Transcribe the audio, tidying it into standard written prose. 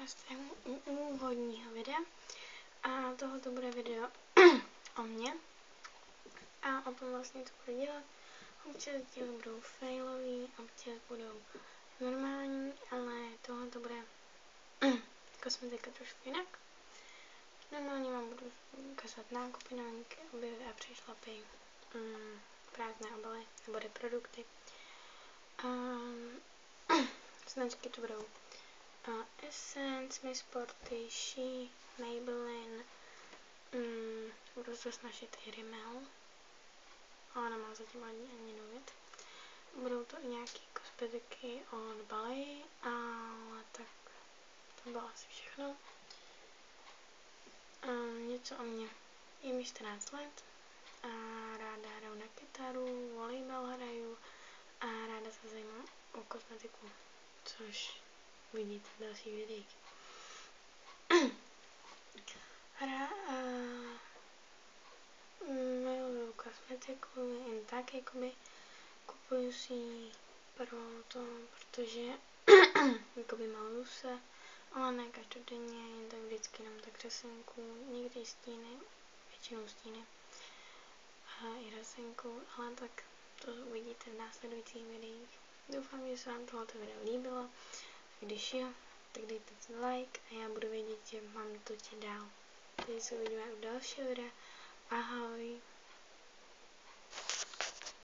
podcast úvodního videa. A tohle bude video o mně a o tom vlastně, co budu dělat. Občas díly budou failový, občas budou normální, ale tohle bude kosmetika trošku jinak. Normálně vám budu ukazovat nákupy, novinky, objevy a přešlapy, prázdné obaly nebo reprodukty. Značky to budou Essence, Miss Sporty, She, Maybelline, budu se snažit i Rimmel, ale nemám zatím ani novit. Budou to i nějaký kosmetiky od Baley, ale tak to bylo asi všechno. Něco o mě. Je mi 14 let a ráda hraju na kytaru, volejbal hraju a ráda se zajímám o kosmetiku, což vidíte v dalších videích. Miluju kosmetiku jen tak, jakoby kupuju si ji protože jakoby maluju se, ale ne každodenně, jen tak vždycky jenom tak řasenku, někdy stíny, většinou stíny a i řasenku, ale tak to uvidíte v následujících videích. Doufám, že se vám tohoto video líbilo, když jo, tak dejte si like a já budu vědět, že mám točit dál. Takže se uvidíme u dalšího videa. Ahoj!